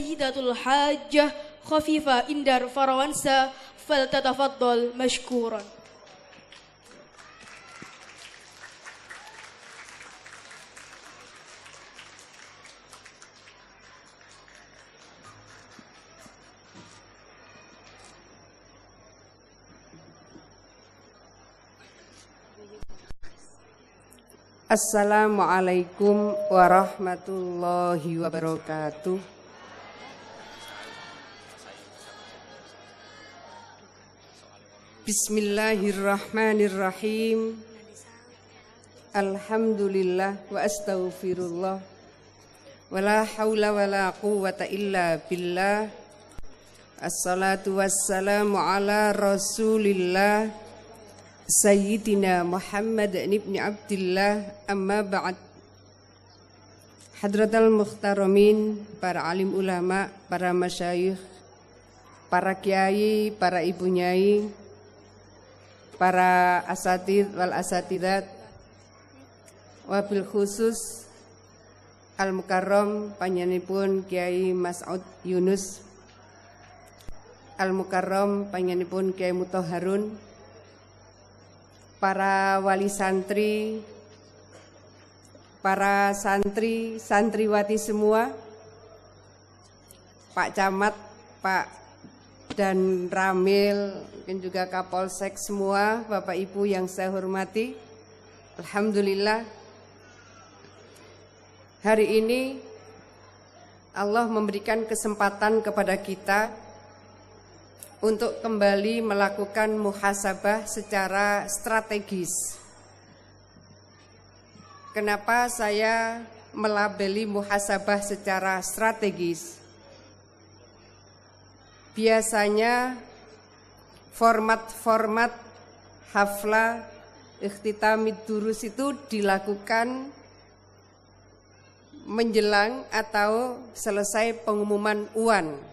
سيدة الحاجة خفيفة إندر فرنسا فلتتفضل مشكورا. Assalamualaikum warahmatullahi wabarakatuh. Bismillahirrahmanirrahim. Alhamdulillah wa astaghfirullah. Wala haula wala quwwata illa billah. Assalatu wassalamu ala Rasulillah Sayyidina Muhammad ibn Abdillah, amma ba'd. Hadratal Mukhtaramin, para alim ulama, para masyayikh, para kiai, para ibu nyai, para asatid wal asatidat, wabil khusus Al-Mukarram panjenenganipun Kiai Mas'ud Yunus, Al-Mukarram panjenenganipun Kiai Muthaharun, para wali santri, para santri, santriwati semua, Pak Camat, Pak dan Ramil, dan juga Kapolsek semua, Bapak Ibu yang saya hormati. Alhamdulillah, hari ini Allah memberikan kesempatan kepada kita untuk kembali melakukan muhasabah secara strategis. Kenapa saya melabeli muhasabah secara strategis? Biasanya format-format hafla ikhtitamid durus itu dilakukan menjelang atau selesai pengumuman UAN.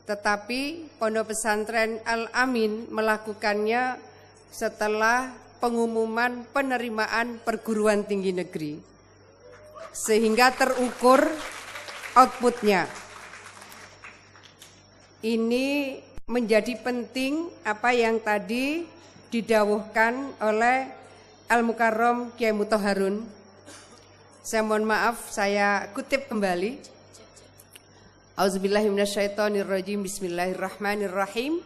Tetapi Pondok Pesantren Al-Amin melakukannya setelah pengumuman penerimaan perguruan tinggi negeri, sehingga terukur outputnya. Ini menjadi penting apa yang tadi didawuhkan oleh Al-Mukarram Kiai Muthaharun. Saya mohon maaf, saya kutip kembali. Auzubillahi minasyaitonirrajim. Bismillahirrahmanirrahim.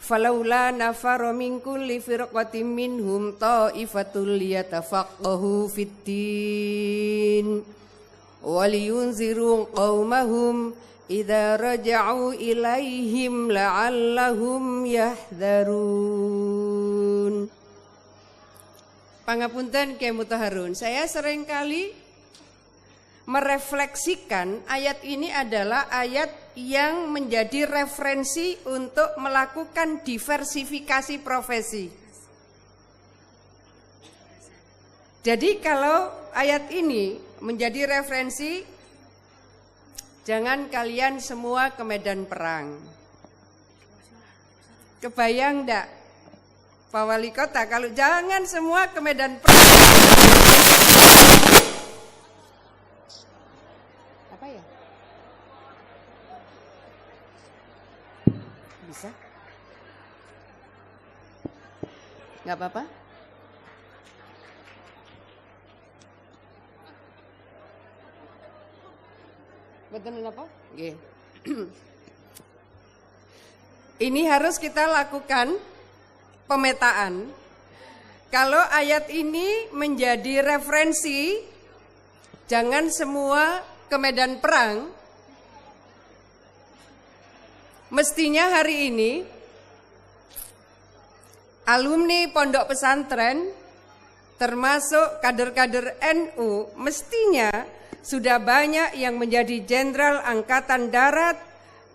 Falaula nafara min kulli firqatin minhum ta'ifatul liyatafaqahu fid-din wa liyunziru qaumahum idza raja'u ilaihim la'allahum yahdharun. Pangapunten Kiai Muthaharun, saya seringkali merefleksikan ayat ini adalah ayat yang menjadi referensi untuk melakukan diversifikasi profesi. Jadi kalau ayat ini menjadi referensi, jangan kalian semua ke medan perang. Kebayang enggak Pak Wali Kota kalau jangan semua ke medan perang? Apa ya? Bisa? Enggak apa-apa? Betul apa? Nggih. Ini harus kita lakukan pemetaan. Kalau ayat ini menjadi referensi, jangan semua ke medan perang. Mestinya hari ini alumni pondok pesantren termasuk kader-kader NU mestinya sudah banyak yang menjadi jenderal angkatan darat,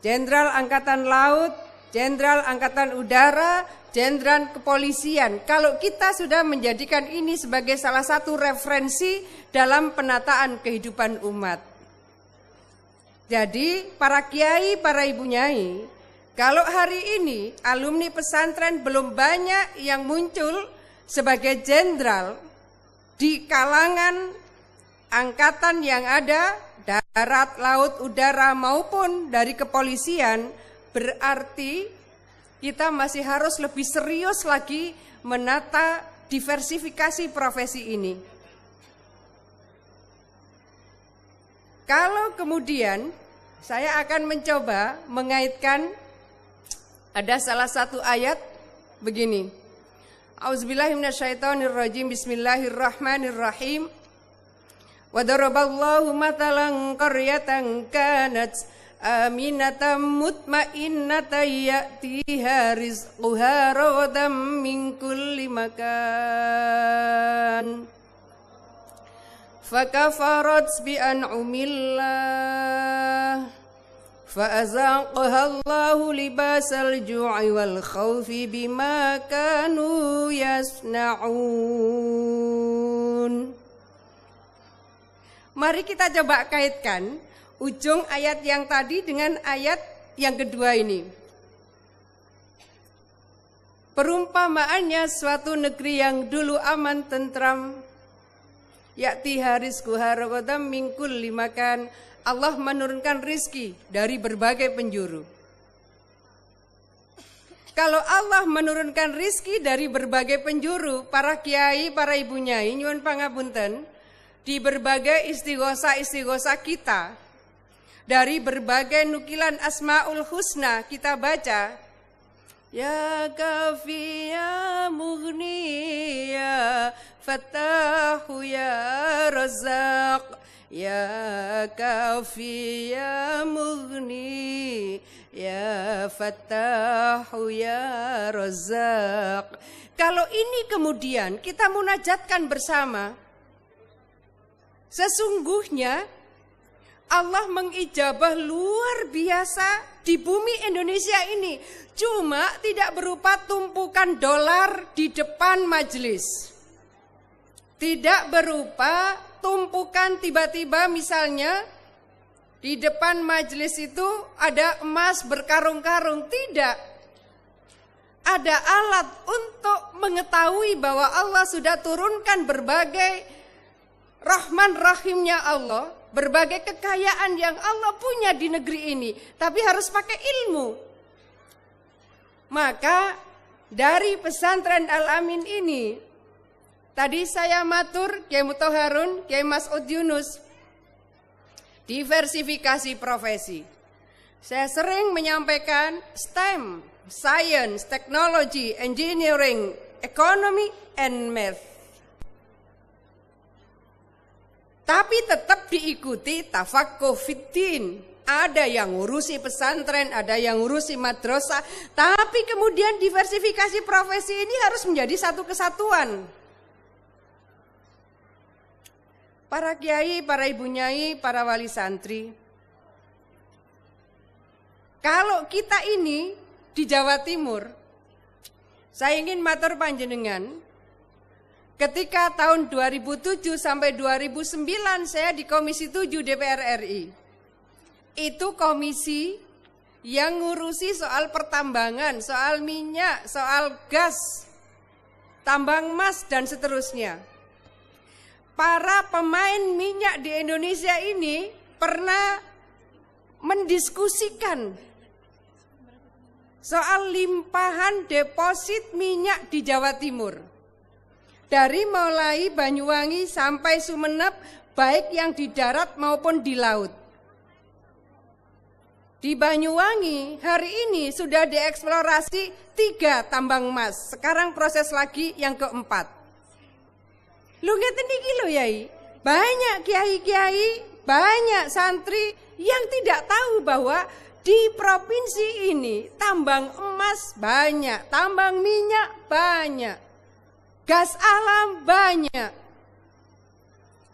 jenderal angkatan laut, jenderal angkatan udara, jenderal kepolisian. Kalau kita sudah menjadikan ini sebagai salah satu referensi dalam penataan kehidupan umat. Jadi para kiai, para ibu nyai, kalau hari ini alumni pesantren belum banyak yang muncul sebagai jenderal di kalangan angkatan yang ada darat, laut, udara maupun dari kepolisian, berarti kita masih harus lebih serius lagi menata diversifikasi profesi ini. Kalau kemudian saya akan mencoba mengaitkan, ada salah satu ayat begini. A'udzubillahi minasyaitonirrajim. Bismillahirrahmanirrahim. Wa daraballahu matalan qaryatan kanat aminatan mutmainnatan ya'tiha rizquha ragadan min kulli makan. Fakafarat bi an'umillah fa'azaqaha Allahu libasal ju'i wal khawfi bima kanu yasna'un. Mari kita coba kaitkan ujung ayat yang tadi dengan ayat yang kedua ini. Perumpamaannya suatu negeri yang dulu aman tentram, ya'tiha rizquha ragadan min kulli makan. Allah menurunkan rizki dari berbagai penjuru. Kalau Allah menurunkan rizki dari berbagai penjuru, para kiai, para ibu nyai, nyuwun pangapunten, di berbagai istighosa kita, dari berbagai nukilan Asmaul Husna kita baca, ya kafi ya mughni ya fattahu ya razzaq, ya kafi ya mughni ya fattahu ya razzaq. Kalau ini kemudian kita munajatkan bersama, sesungguhnya Allah mengijabah luar biasa di bumi Indonesia ini. Cuma tidak berupa tumpukan dolar di depan majelis. Tidak berupa tumpukan tiba-tiba misalnya di depan majelis itu ada emas berkarung-karung. Tidak. Ada alat untuk mengetahui bahwa Allah sudah turunkan berbagai rahman rahimnya Allah, berbagai kekayaan yang Allah punya di negeri ini, tapi harus pakai ilmu. Maka dari pesantren Al-Amin ini, tadi saya matur Kiai Muthaharun, Kiai Mas'ud Yunus, diversifikasi profesi. Saya sering menyampaikan STEM, Science, Technology, Engineering, Economy, and Math. Tapi tetap diikuti tafaqquh fiddin. Ada yang ngurusi pesantren, ada yang ngurusi madrasah, tapi kemudian diversifikasi profesi ini harus menjadi satu kesatuan. Para kiai, para ibu nyai, para wali santri, kalau kita ini di Jawa Timur, saya ingin matur panjenengan, ketika tahun 2007 sampai 2009 saya di Komisi 7 DPR RI. Itu komisi yang ngurusi soal pertambangan, soal minyak, soal gas, tambang emas dan seterusnya. Para pemain minyak di Indonesia ini pernah mendiskusikan soal limpahan deposit minyak di Jawa Timur. Dari mulai Banyuwangi sampai Sumeneb, baik yang di darat maupun di laut. Di Banyuwangi hari ini sudah dieksplorasi 3 tambang emas. Sekarang proses lagi yang keempat. Lu ngeten iki lho Yai. Banyak kiai-kiai, banyak santri yang tidak tahu bahwa di provinsi ini tambang emas banyak, tambang minyak banyak, gas alam banyak.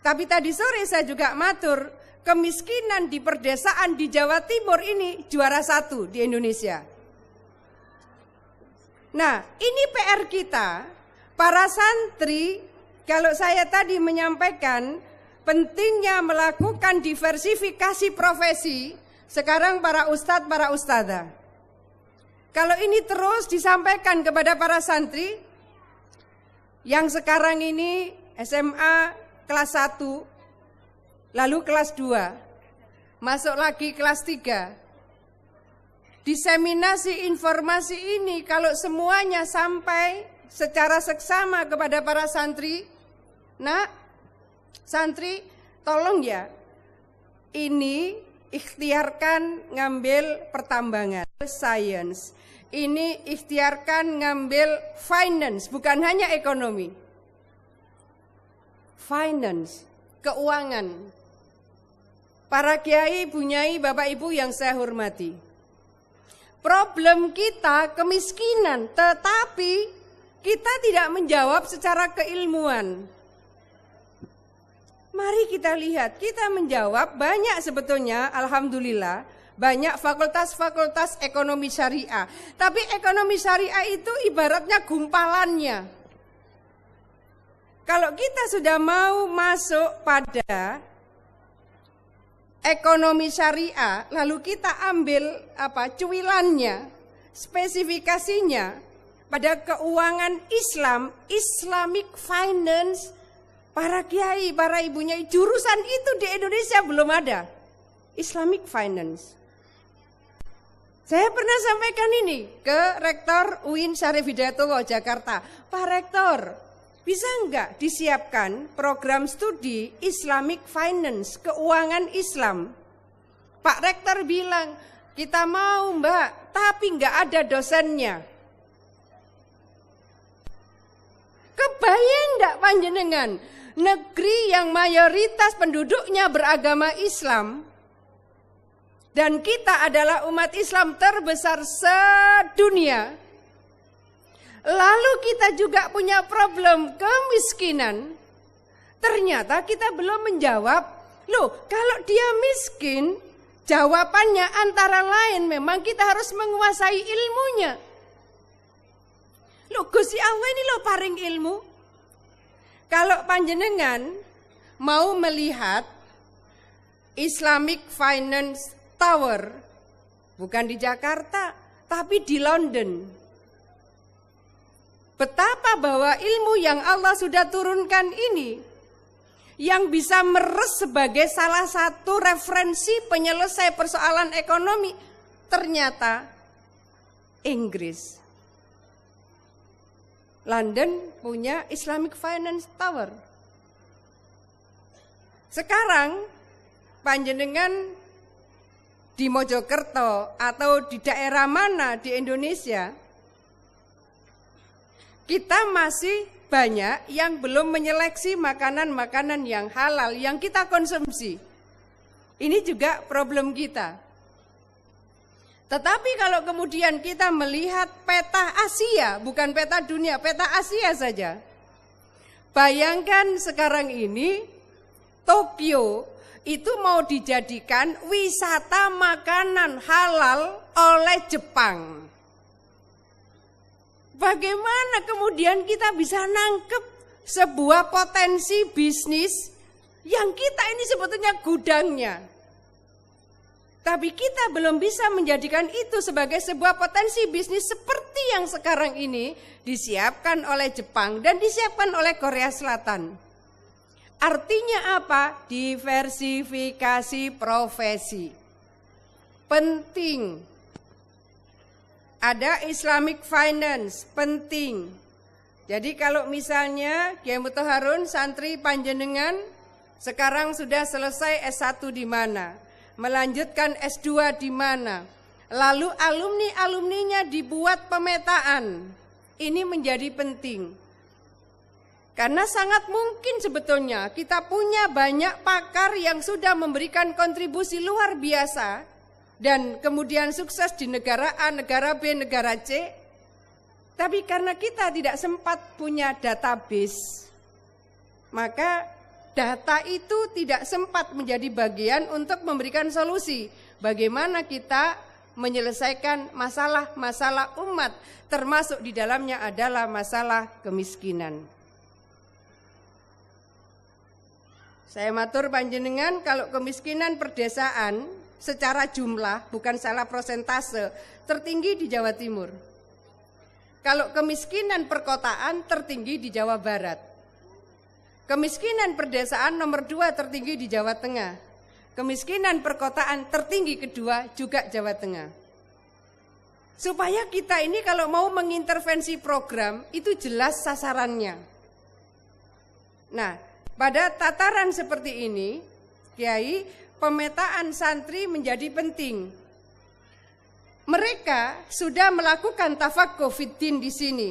Tapi tadi sore saya juga matur, kemiskinan di perdesaan di Jawa Timur ini juara 1 di Indonesia. Nah, ini PR kita, para santri. Kalau saya tadi menyampaikan pentingnya melakukan diversifikasi profesi, sekarang para ustadz, para ustadzah. Kalau ini terus disampaikan kepada para santri, yang sekarang ini SMA kelas 1, lalu kelas 2, masuk lagi kelas 3. Diseminasi informasi ini kalau semuanya sampai secara seksama kepada para santri, nak, santri tolong ya, ini ikhtiarkan ngambil pertambangan, science, ini ikhtiarkan ngambil finance, bukan hanya ekonomi, finance, keuangan. Para kiai, bunyai, bapak ibu yang saya hormati, problem kita kemiskinan, tetapi kita tidak menjawab secara keilmuan. Mari kita lihat, kita menjawab banyak sebetulnya, alhamdulillah, banyak fakultas-fakultas ekonomi syariah. Tapi ekonomi syariah itu ibaratnya gumpalannya. Kalau kita sudah mau masuk pada ekonomi syariah, lalu kita ambil cuilannya, spesifikasinya pada keuangan Islam, Islamic finance, para kiai, para ibunya, jurusan itu di Indonesia belum ada, Islamic finance. Saya pernah sampaikan ini ke Rektor UIN Syarif Hidayatullah Jakarta, Pak Rektor, bisa enggak disiapkan program studi Islamic Finance, keuangan Islam? Pak Rektor bilang, kita mau Mbak, tapi enggak ada dosennya. Kebayang enggak panjenengan, negeri yang mayoritas penduduknya beragama Islam, dan kita adalah umat Islam terbesar sedunia, lalu kita juga punya problem kemiskinan. Ternyata kita belum menjawab, loh kalau dia miskin, jawabannya antara lain memang kita harus menguasai ilmunya. Loh Gusti Allah ini loh paring ilmu. Kalau panjenengan mau melihat Islamic Finance Tower, bukan di Jakarta, tapi di London, betapa bahwa ilmu yang Allah sudah turunkan ini, yang bisa meres sebagai salah satu referensi penyelesai persoalan ekonomi, ternyata Inggris. London punya Islamic Finance Tower. Sekarang panjenengan di Mojokerto atau di daerah mana di Indonesia, kita masih banyak yang belum menyeleksi makanan-makanan yang halal yang kita konsumsi. Ini juga problem kita. Tetapi kalau kemudian kita melihat peta Asia, bukan peta dunia, peta Asia saja. Bayangkan sekarang ini Tokyo itu mau dijadikan wisata makanan halal oleh Jepang. Bagaimana kemudian kita bisa nangkep sebuah potensi bisnis yang kita ini sebetulnya gudangnya. Tapi kita belum bisa menjadikan itu sebagai sebuah potensi bisnis seperti yang sekarang ini disiapkan oleh Jepang dan disiapkan oleh Korea Selatan. Artinya apa? Diversifikasi profesi. Penting. Ada Islamic Finance, penting. Jadi kalau misalnya Kiai Muthaharun santri panjenengan sekarang sudah selesai S1 di mana? Melanjutkan S2 di mana? Lalu alumni-alumninya dibuat pemetaan. Ini menjadi penting. Karena sangat mungkin sebetulnya kita punya banyak pakar yang sudah memberikan kontribusi luar biasa dan kemudian sukses di negara A, negara B, negara C. Tapi karena kita tidak sempat punya database, maka data itu tidak sempat menjadi bagian untuk memberikan solusi. Bagaimana kita menyelesaikan masalah-masalah umat, termasuk di dalamnya adalah masalah kemiskinan. Saya matur panjenengan, kalau kemiskinan perdesaan secara jumlah, bukan salah prosentase, tertinggi di Jawa Timur. Kalau kemiskinan perkotaan tertinggi di Jawa Barat. Kemiskinan perdesaan nomor 2 tertinggi di Jawa Tengah. kemiskinan perkotaan tertinggi kedua juga Jawa Tengah. Supaya kita ini kalau mau mengintervensi program itu jelas sasarannya. Nah, pada tataran seperti ini, Kiai, pemetaan santri menjadi penting. Mereka sudah melakukan tafaqquh fiddin di sini.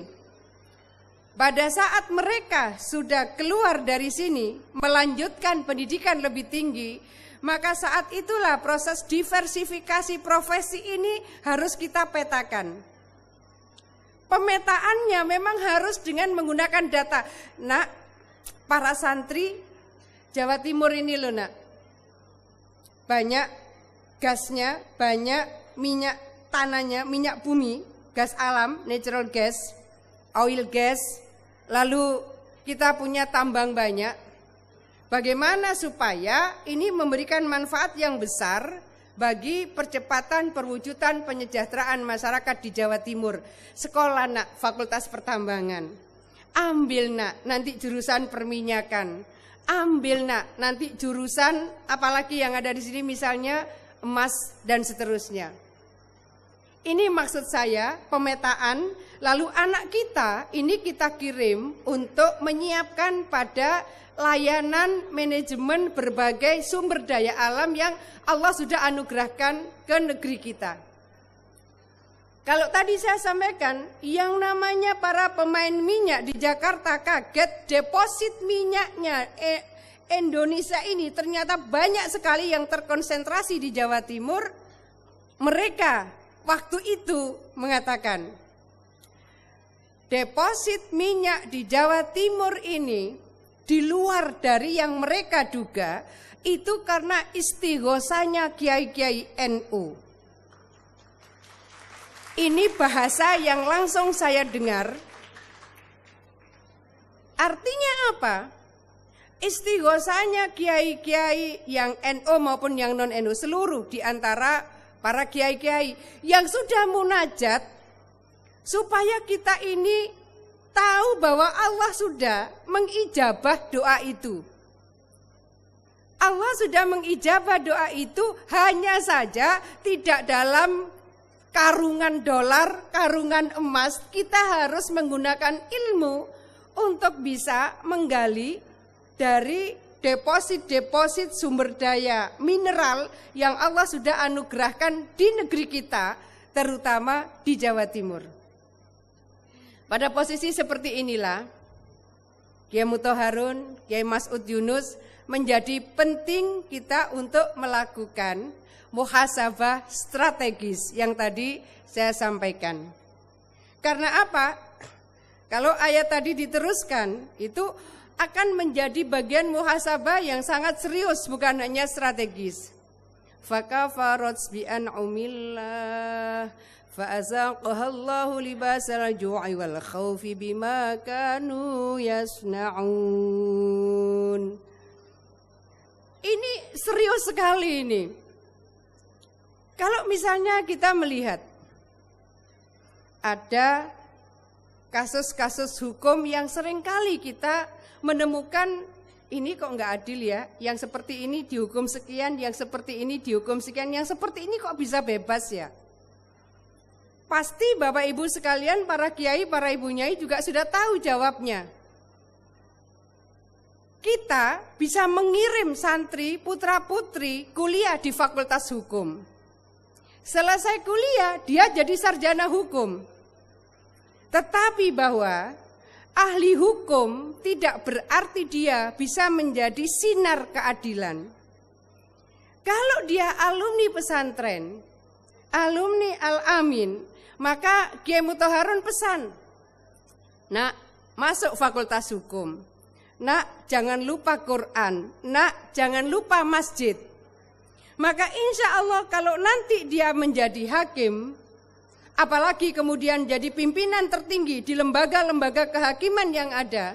Pada saat mereka sudah keluar dari sini, melanjutkan pendidikan lebih tinggi, maka saat itulah proses diversifikasi profesi ini harus kita petakan. Pemetaannya memang harus dengan menggunakan data. Nak, para santri Jawa Timur ini loh nak, banyak gasnya, banyak minyak tanahnya, minyak bumi, gas alam, natural gas, oil gas, lalu kita punya tambang banyak. Bagaimana supaya ini memberikan manfaat yang besar bagi percepatan perwujudan penyejahteraan masyarakat di Jawa Timur. Sekolah nak, Fakultas Pertambangan. Ambil nak, nanti jurusan perminyakan. Ambil nak, nanti jurusan apalagi yang ada di sini misalnya emas dan seterusnya. Ini maksud saya pemetaan, lalu anak kita ini kita kirim untuk menyiapkan pada layanan manajemen berbagai sumber daya alam yang Allah sudah anugerahkan ke negeri kita. Kalau tadi saya sampaikan, yang namanya para pemain minyak di Jakarta kaget deposit minyaknya Indonesia ini ternyata banyak sekali yang terkonsentrasi di Jawa Timur. Mereka waktu itu mengatakan, deposit minyak di Jawa Timur ini di luar dari yang mereka duga, itu karena istighosanya kiai-kiai NU. Ini bahasa yang langsung saya dengar. Artinya apa? Istighosanya kiai-kiai yang NU maupun yang non-NU, seluruh di antara para kiai-kiai yang sudah munajat, supaya kita ini tahu bahwa Allah sudah mengijabah doa itu. Allah sudah mengijabah doa itu, hanya saja tidak dalam karungan dolar, karungan emas. Kita harus menggunakan ilmu untuk bisa menggali dari deposit-deposit sumber daya mineral yang Allah sudah anugerahkan di negeri kita, terutama di Jawa Timur. Pada posisi seperti inilah, Kiai Muthaharun, Kiai Mas'ud Yunus menjadi penting kita untuk melakukan muhasabah strategis yang tadi saya sampaikan. Karena apa? Kalau ayat tadi diteruskan, itu akan menjadi bagian muhasabah yang sangat serius, bukan hanya strategis. Fakafarat bi an'umillah fa'azaqahallahu libasal ju'i wal khaufi bima kanu yasna'un. Ini serius sekali ini. Kalau misalnya kita melihat ada kasus-kasus hukum yang seringkali kita menemukan ini kok enggak adil ya, yang seperti ini dihukum sekian, yang seperti ini dihukum sekian, yang seperti ini kok bisa bebas ya. Pasti Bapak Ibu sekalian, para kiai, para ibu nyai juga sudah tahu jawabnya. Kita bisa mengirim santri, putra-putri kuliah di Fakultas Hukum. Selesai kuliah, dia jadi sarjana hukum. Tetapi bahwa ahli hukum tidak berarti dia bisa menjadi sinar keadilan. Kalau dia alumni pesantren, alumni Al-Amin, maka Kiai Muthaharun pesan, nak masuk Fakultas Hukum, nak jangan lupa Quran, nak jangan lupa masjid. Maka insya Allah kalau nanti dia menjadi hakim, apalagi kemudian jadi pimpinan tertinggi di lembaga-lembaga kehakiman yang ada,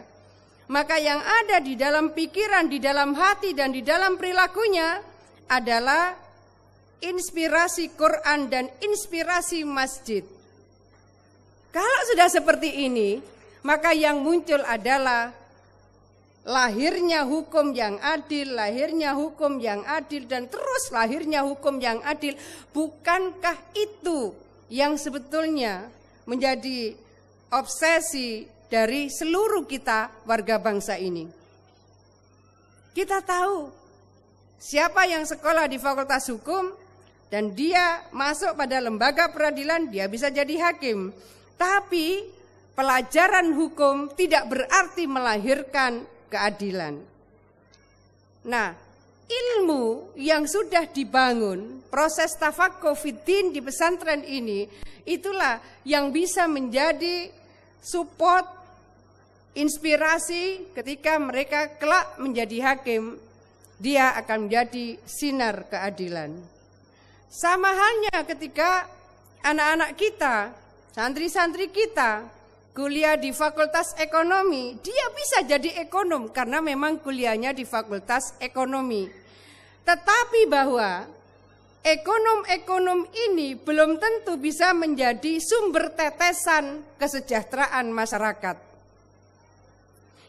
maka yang ada di dalam pikiran, di dalam hati dan di dalam perilakunya adalah inspirasi Quran dan inspirasi masjid. Kalau sudah seperti ini, maka yang muncul adalah lahirnya hukum yang adil, lahirnya hukum yang adil, dan terus lahirnya hukum yang adil. Bukankah itu yang sebetulnya menjadi obsesi dari seluruh kita warga bangsa ini? Kita tahu siapa yang sekolah di Fakultas Hukum dan dia masuk pada lembaga peradilan, dia bisa jadi hakim. Tapi pelajaran hukum tidak berarti melahirkan keadilan. Nah, ilmu yang sudah dibangun, proses tafaqquh fiddin di pesantren ini, itulah yang bisa menjadi support, inspirasi ketika mereka kelak menjadi hakim, dia akan menjadi sinar keadilan. Sama halnya ketika anak-anak kita, santri-santri kita, kuliah di Fakultas Ekonomi, dia bisa jadi ekonom karena memang kuliahnya di Fakultas Ekonomi. Tetapi bahwa ekonom-ekonom ini belum tentu bisa menjadi sumber tetesan kesejahteraan masyarakat.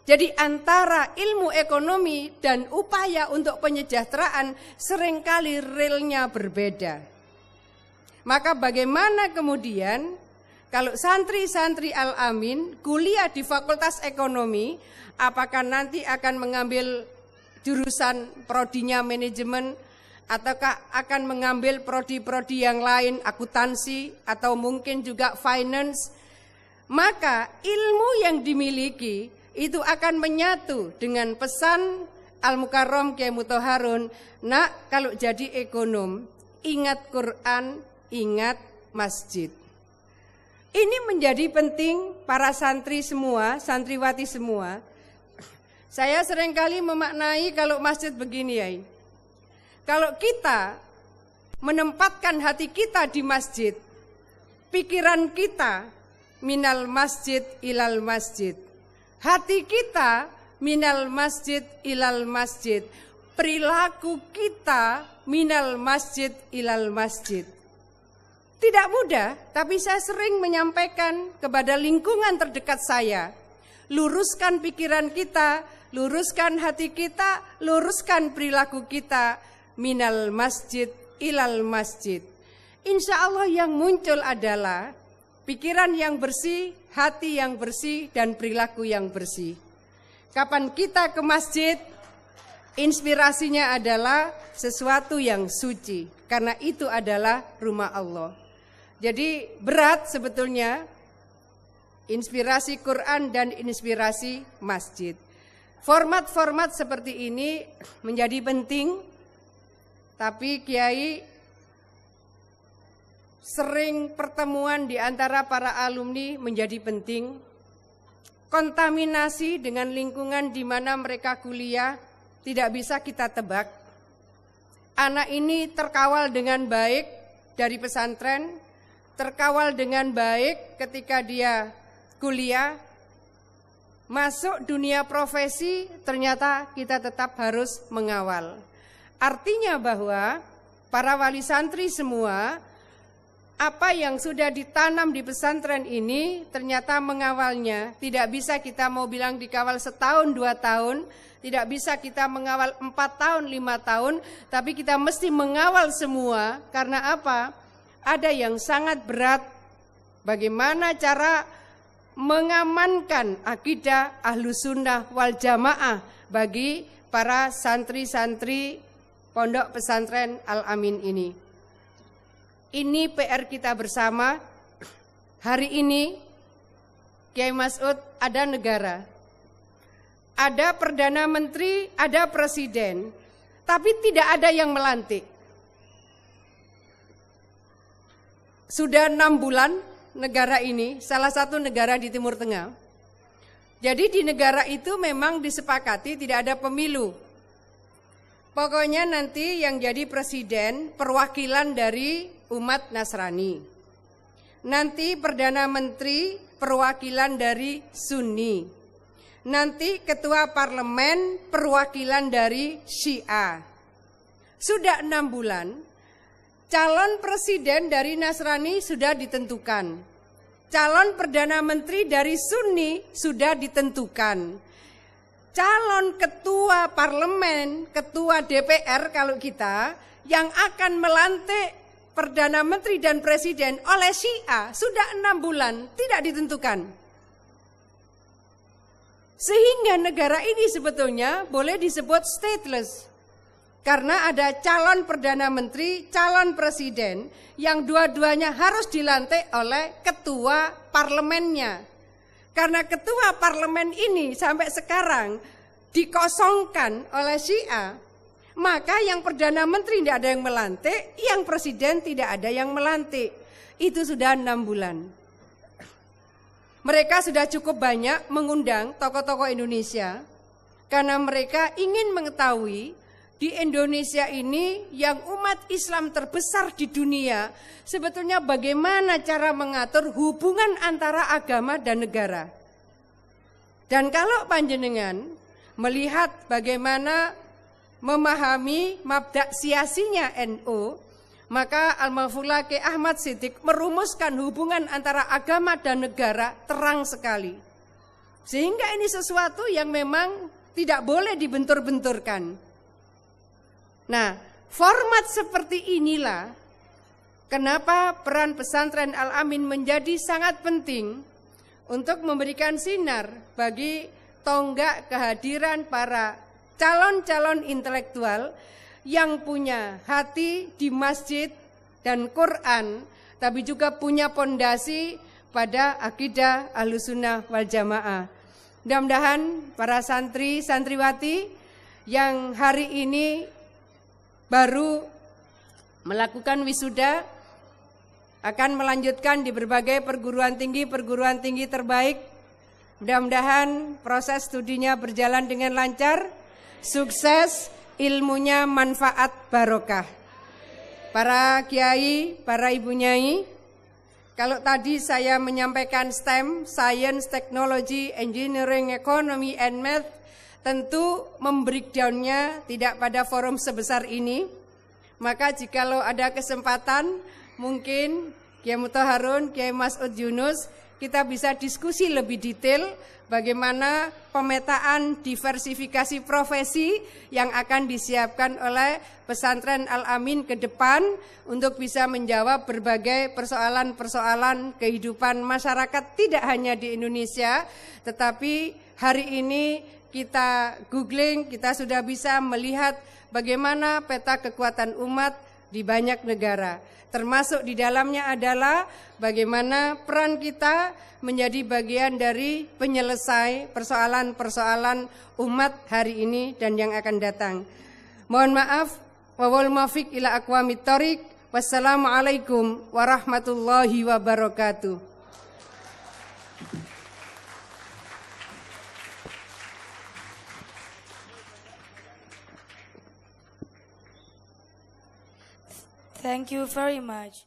Jadi antara ilmu ekonomi dan upaya untuk penyejahteraan seringkali realnya berbeda. Maka bagaimana kemudian kalau santri-santri Al-Amin kuliah di Fakultas Ekonomi, apakah nanti akan mengambil jurusan prodinya manajemen, ataukah akan mengambil prodi-prodi yang lain, akuntansi, atau mungkin juga finance? Maka ilmu yang dimiliki itu akan menyatu dengan pesan Al-Mukarram Kyai Muthaharun, nak kalau jadi ekonom, ingat Quran, ingat masjid. Ini menjadi penting para santri semua, santriwati semua. Saya seringkali memaknai kalau masjid begini ya. Kalau kita menempatkan hati kita di masjid, pikiran kita minal masjid ilal masjid. Hati kita minal masjid ilal masjid. Perilaku kita minal masjid ilal masjid. Tidak mudah, tapi saya sering menyampaikan kepada lingkungan terdekat saya, luruskan pikiran kita, luruskan hati kita, luruskan perilaku kita, minal masjid ilal masjid. Insya Allah yang muncul adalah pikiran yang bersih, hati yang bersih, dan perilaku yang bersih. Kapan kita ke masjid, inspirasinya adalah sesuatu yang suci, karena itu adalah rumah Allah. Jadi berat sebetulnya inspirasi Quran dan inspirasi masjid. Format-format seperti ini menjadi penting, tapi Kiai sering pertemuan di antara para alumni menjadi penting. Kontaminasi dengan lingkungan di mana mereka kuliah tidak bisa kita tebak. Anak ini terkawal dengan baik dari pesantren, terkawal dengan baik ketika dia kuliah, masuk dunia profesi, ternyata kita tetap harus mengawal. Artinya bahwa para wali santri semua, apa yang sudah ditanam di pesantren ini ternyata mengawalnya. Tidak bisa kita mau bilang dikawal setahun, 2 tahun, tidak bisa kita mengawal 4 tahun, 5 tahun, tapi kita mesti mengawal semua. Karena apa? Ada yang sangat berat, bagaimana cara mengamankan akidah Ahlus Sunnah wal Jamaah bagi para santri-santri pondok pesantren Al-Amin ini. Ini PR kita bersama. Hari ini Kiai Mas'ud ada negara, ada Perdana Menteri, ada Presiden, tapi tidak ada yang melantik. Sudah 6 bulan negara ini, salah satu negara di Timur Tengah. Jadi di negara itu memang disepakati tidak ada pemilu. Pokoknya nanti yang jadi presiden perwakilan dari umat Nasrani. Nanti Perdana Menteri perwakilan dari Sunni. Nanti ketua parlemen perwakilan dari Syiah. Sudah 6 bulan. Calon presiden dari Nasrani sudah ditentukan. Calon Perdana Menteri dari Sunni sudah ditentukan. calon ketua parlemen, ketua DPR kalau kita, yang akan melantik Perdana Menteri dan Presiden oleh Syiah sudah 6 bulan, tidak ditentukan. Sehingga negara ini sebetulnya boleh disebut stateless. Karena ada calon Perdana Menteri, calon Presiden, yang dua-duanya harus dilantik oleh ketua parlemennya. Karena ketua parlemen ini sampai sekarang dikosongkan oleh Syiah, maka yang Perdana Menteri tidak ada yang melantik, yang Presiden tidak ada yang melantik. Itu sudah 6 bulan. Mereka sudah cukup banyak mengundang tokoh-tokoh Indonesia, karena mereka ingin mengetahui di Indonesia ini yang umat Islam terbesar di dunia, sebetulnya bagaimana cara mengatur hubungan antara agama dan negara. Dan kalau panjenengan melihat bagaimana memahami mabda siasinya NU, maka Al-Maghfurlah Ki Ahmad Siddiq merumuskan hubungan antara agama dan negara terang sekali. Sehingga ini sesuatu yang memang tidak boleh dibentur-benturkan. Nah, format seperti inilah kenapa peran pesantren Al-Amin menjadi sangat penting untuk memberikan sinar bagi tonggak kehadiran para calon-calon intelektual yang punya hati di masjid dan Quran, tapi juga punya pondasi pada akidah Ahlussunnah wal Jamaah. Mudah-mudahan para santri, santriwati yang hari ini baru melakukan wisuda akan melanjutkan di berbagai perguruan tinggi terbaik. Mudah-mudahan proses studinya berjalan dengan lancar, sukses, ilmunya manfaat barokah. Para kiai, para ibu nyai, kalau tadi saya menyampaikan STEM, Science, Technology, Engineering, Economy, and Math, tentu membreakdown-nya tidak pada forum sebesar ini. Maka jikalau ada kesempatan, mungkin Kiai Muthaharun, Kiai Mas'ud Yunus, kita bisa diskusi lebih detail bagaimana pemetaan diversifikasi profesi yang akan disiapkan oleh pesantren Al-Amin ke depan untuk bisa menjawab berbagai persoalan-persoalan kehidupan masyarakat tidak hanya di Indonesia, tetapi hari ini kita googling, kita sudah bisa melihat bagaimana peta kekuatan umat di banyak negara. Termasuk di dalamnya adalah bagaimana peran kita menjadi bagian dari penyelesai persoalan-persoalan umat hari ini dan yang akan datang. Mohon maaf, wal muwaffiq ila aqwamit thoriq. Wassalamualaikum warahmatullahi wabarakatuh. Thank you very much.